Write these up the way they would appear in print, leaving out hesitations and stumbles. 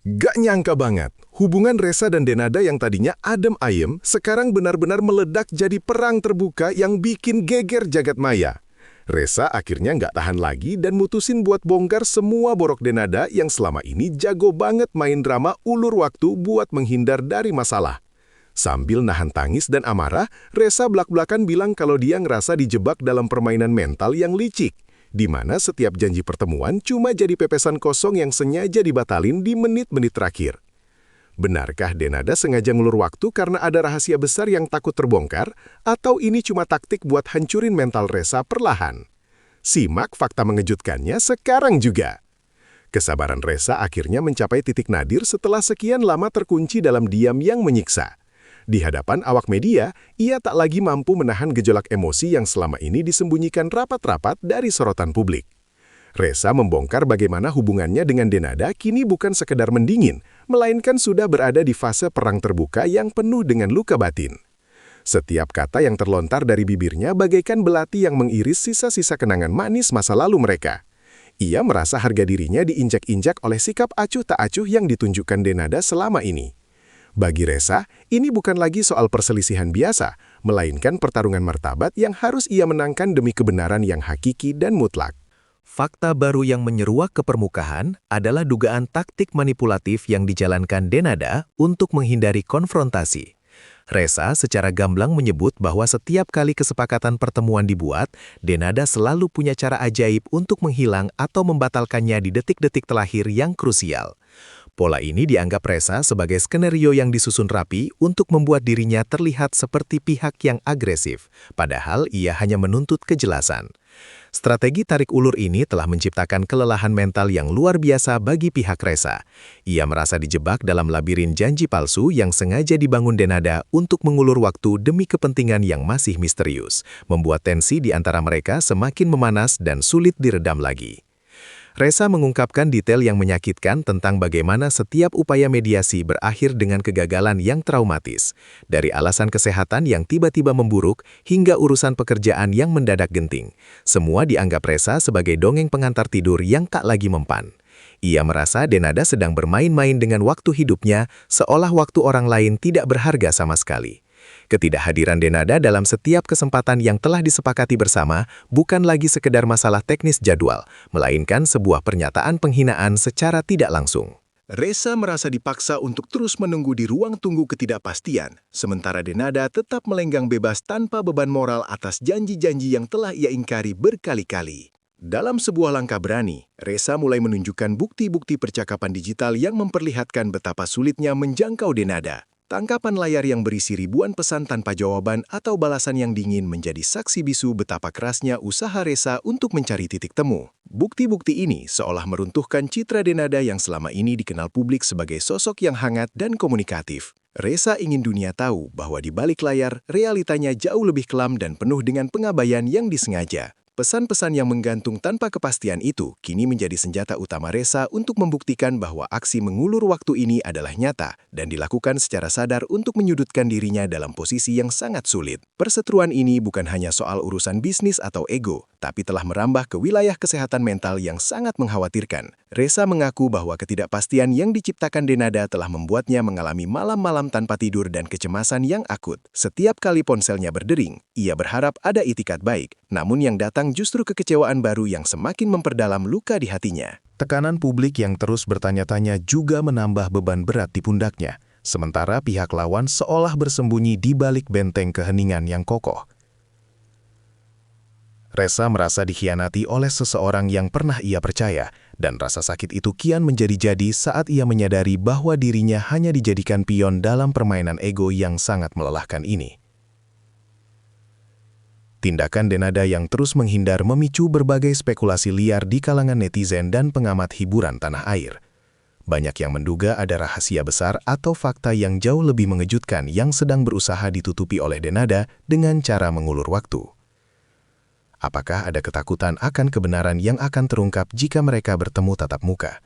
Gak nyangka banget, hubungan Resa dan Denada yang tadinya adem ayem, sekarang benar-benar meledak jadi perang terbuka yang bikin geger jagat maya. Resa akhirnya nggak tahan lagi dan mutusin buat bongkar semua borok Denada yang selama ini jago banget main drama ulur waktu buat menghindar dari masalah. Sambil nahan tangis dan amarah, Resa belak-belakan bilang kalau dia ngerasa dijebak dalam permainan mental yang licik, di mana setiap janji pertemuan cuma jadi pepesan kosong yang sengaja dibatalin di menit-menit terakhir. Benarkah Denada sengaja ngulur waktu karena ada rahasia besar yang takut terbongkar, atau ini cuma taktik buat hancurin mental Resa perlahan? Simak fakta mengejutkannya sekarang juga. Kesabaran Resa akhirnya mencapai titik nadir setelah sekian lama terkunci dalam diam yang menyiksa. Di hadapan awak media, ia tak lagi mampu menahan gejolak emosi yang selama ini disembunyikan rapat-rapat dari sorotan publik. Resa membongkar bagaimana hubungannya dengan Denada kini bukan sekedar mendingin, melainkan sudah berada di fase perang terbuka yang penuh dengan luka batin. Setiap kata yang terlontar dari bibirnya bagaikan belati yang mengiris sisa-sisa kenangan manis masa lalu mereka. Ia merasa harga dirinya diinjak-injak oleh sikap acuh tak acuh yang ditunjukkan Denada selama ini. Bagi Resa, ini bukan lagi soal perselisihan biasa, melainkan pertarungan martabat yang harus ia menangkan demi kebenaran yang hakiki dan mutlak. Fakta baru yang menyeruak ke permukaan adalah dugaan taktik manipulatif yang dijalankan Denada untuk menghindari konfrontasi. Resa secara gamblang menyebut bahwa setiap kali kesepakatan pertemuan dibuat, Denada selalu punya cara ajaib untuk menghilang atau membatalkannya di detik-detik terakhir yang krusial. Pola ini dianggap Resa sebagai skenario yang disusun rapi untuk membuat dirinya terlihat seperti pihak yang agresif, padahal ia hanya menuntut kejelasan. Strategi tarik ulur ini telah menciptakan kelelahan mental yang luar biasa bagi pihak Resa. Ia merasa dijebak dalam labirin janji palsu yang sengaja dibangun Denada untuk mengulur waktu demi kepentingan yang masih misterius, membuat tensi di antara mereka semakin memanas dan sulit diredam lagi. Resa mengungkapkan detail yang menyakitkan tentang bagaimana setiap upaya mediasi berakhir dengan kegagalan yang traumatis, dari alasan kesehatan yang tiba-tiba memburuk hingga urusan pekerjaan yang mendadak genting. Semua dianggap Resa sebagai dongeng pengantar tidur yang tak lagi mempan. Ia merasa Denada sedang bermain-main dengan waktu hidupnya, seolah waktu orang lain tidak berharga sama sekali. Ketidakhadiran Denada dalam setiap kesempatan yang telah disepakati bersama bukan lagi sekedar masalah teknis jadwal, melainkan sebuah pernyataan penghinaan secara tidak langsung. Resa merasa dipaksa untuk terus menunggu di ruang tunggu ketidakpastian, sementara Denada tetap melenggang bebas tanpa beban moral atas janji-janji yang telah ia ingkari berkali-kali. Dalam sebuah langkah berani, Resa mulai menunjukkan bukti-bukti percakapan digital yang memperlihatkan betapa sulitnya menjangkau Denada. Tangkapan layar yang berisi ribuan pesan tanpa jawaban atau balasan yang dingin menjadi saksi bisu betapa kerasnya usaha Resa untuk mencari titik temu. Bukti-bukti ini seolah meruntuhkan citra Denada yang selama ini dikenal publik sebagai sosok yang hangat dan komunikatif. Resa ingin dunia tahu bahwa di balik layar, realitanya jauh lebih kelam dan penuh dengan pengabaian yang disengaja. Pesan-pesan yang menggantung tanpa kepastian itu kini menjadi senjata utama Resa untuk membuktikan bahwa aksi mengulur waktu ini adalah nyata dan dilakukan secara sadar untuk menyudutkan dirinya dalam posisi yang sangat sulit. Perseteruan ini bukan hanya soal urusan bisnis atau ego, tapi telah merambah ke wilayah kesehatan mental yang sangat mengkhawatirkan. Resa mengaku bahwa ketidakpastian yang diciptakan Denada telah membuatnya mengalami malam-malam tanpa tidur dan kecemasan yang akut. Setiap kali ponselnya berdering, ia berharap ada itikat baik, namun yang datang justru kekecewaan baru yang semakin memperdalam luka di hatinya. Tekanan publik yang terus bertanya-tanya juga menambah beban berat di pundaknya, sementara pihak lawan seolah bersembunyi di balik benteng keheningan yang kokoh. Resa merasa dikhianati oleh seseorang yang pernah ia percaya, dan rasa sakit itu kian menjadi-jadi saat ia menyadari bahwa dirinya hanya dijadikan pion dalam permainan ego yang sangat melelahkan ini. Tindakan Denada yang terus menghindar memicu berbagai spekulasi liar di kalangan netizen dan pengamat hiburan tanah air. Banyak yang menduga ada rahasia besar atau fakta yang jauh lebih mengejutkan yang sedang berusaha ditutupi oleh Denada dengan cara mengulur waktu. Apakah ada ketakutan akan kebenaran yang akan terungkap jika mereka bertemu tatap muka?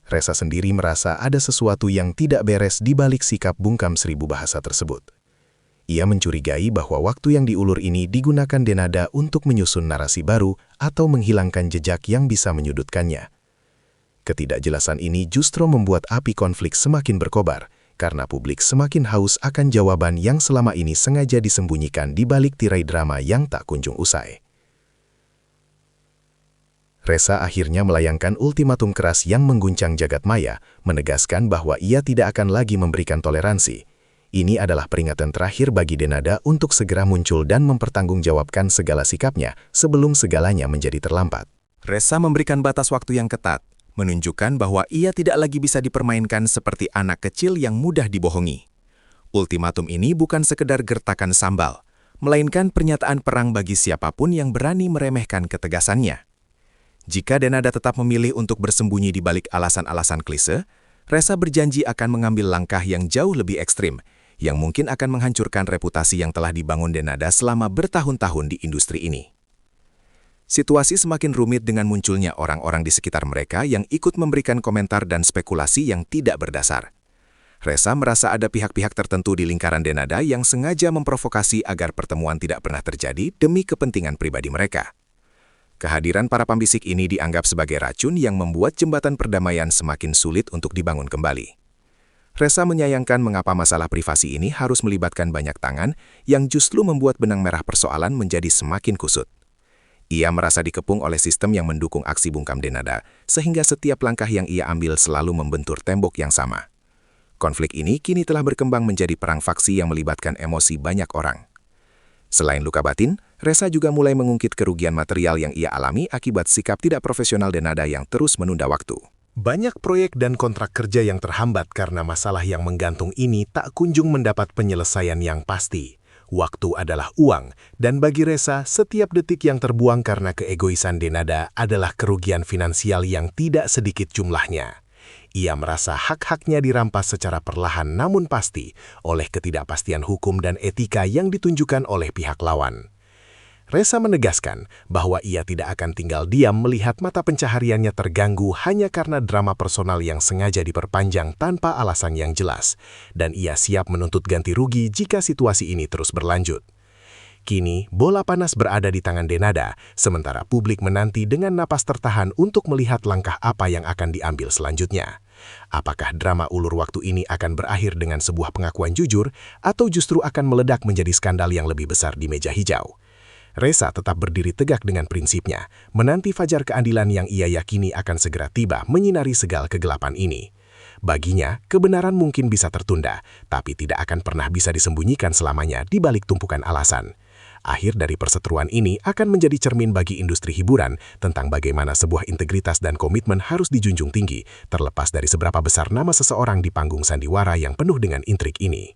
Resa sendiri merasa ada sesuatu yang tidak beres di balik sikap bungkam seribu bahasa tersebut. Ia mencurigai bahwa waktu yang diulur ini digunakan Denada untuk menyusun narasi baru atau menghilangkan jejak yang bisa menyudutkannya. Ketidakjelasan ini justru membuat api konflik semakin berkobar, karena publik semakin haus akan jawaban yang selama ini sengaja disembunyikan di balik tirai drama yang tak kunjung usai. Reza akhirnya melayangkan ultimatum keras yang mengguncang jagat maya, menegaskan bahwa ia tidak akan lagi memberikan toleransi. Ini adalah peringatan terakhir bagi Denada untuk segera muncul dan mempertanggungjawabkan segala sikapnya sebelum segalanya menjadi terlambat. Reza memberikan batas waktu yang ketat, menunjukkan bahwa ia tidak lagi bisa dipermainkan seperti anak kecil yang mudah dibohongi. Ultimatum ini bukan sekedar gertakan sambal, melainkan pernyataan perang bagi siapapun yang berani meremehkan ketegasannya. Jika Denada tetap memilih untuk bersembunyi di balik alasan-alasan klise, Reza berjanji akan mengambil langkah yang jauh lebih ekstrim, yang mungkin akan menghancurkan reputasi yang telah dibangun Denada selama bertahun-tahun di industri ini. Situasi semakin rumit dengan munculnya orang-orang di sekitar mereka yang ikut memberikan komentar dan spekulasi yang tidak berdasar. Reza merasa ada pihak-pihak tertentu di lingkaran Denada yang sengaja memprovokasi agar pertemuan tidak pernah terjadi demi kepentingan pribadi mereka. Kehadiran para pembisik ini dianggap sebagai racun yang membuat jembatan perdamaian semakin sulit untuk dibangun kembali. Reza menyayangkan mengapa masalah privasi ini harus melibatkan banyak tangan yang justru membuat benang merah persoalan menjadi semakin kusut. Ia merasa dikepung oleh sistem yang mendukung aksi bungkam Denada, sehingga setiap langkah yang ia ambil selalu membentur tembok yang sama. Konflik ini kini telah berkembang menjadi perang faksi yang melibatkan emosi banyak orang. Selain luka batin, Reza juga mulai mengungkit kerugian material yang ia alami akibat sikap tidak profesional Denada yang terus menunda waktu. Banyak proyek dan kontrak kerja yang terhambat karena masalah yang menggantung ini tak kunjung mendapat penyelesaian yang pasti. Waktu adalah uang, dan bagi Reza, setiap detik yang terbuang karena keegoisan Denada adalah kerugian finansial yang tidak sedikit jumlahnya. Ia merasa hak-haknya dirampas secara perlahan namun pasti oleh ketidakpastian hukum dan etika yang ditunjukkan oleh pihak lawan. Reza menegaskan bahwa ia tidak akan tinggal diam melihat mata pencahariannya terganggu hanya karena drama personal yang sengaja diperpanjang tanpa alasan yang jelas, dan ia siap menuntut ganti rugi jika situasi ini terus berlanjut. Kini, bola panas berada di tangan Denada, sementara publik menanti dengan napas tertahan untuk melihat langkah apa yang akan diambil selanjutnya. Apakah drama ulur waktu ini akan berakhir dengan sebuah pengakuan jujur, atau justru akan meledak menjadi skandal yang lebih besar di meja hijau? Reza tetap berdiri tegak dengan prinsipnya, menanti fajar keadilan yang ia yakini akan segera tiba menyinari segala kegelapan ini. Baginya, kebenaran mungkin bisa tertunda, tapi tidak akan pernah bisa disembunyikan selamanya di balik tumpukan alasan. Akhir dari perseteruan ini akan menjadi cermin bagi industri hiburan tentang bagaimana sebuah integritas dan komitmen harus dijunjung tinggi, terlepas dari seberapa besar nama seseorang di panggung sandiwara yang penuh dengan intrik ini.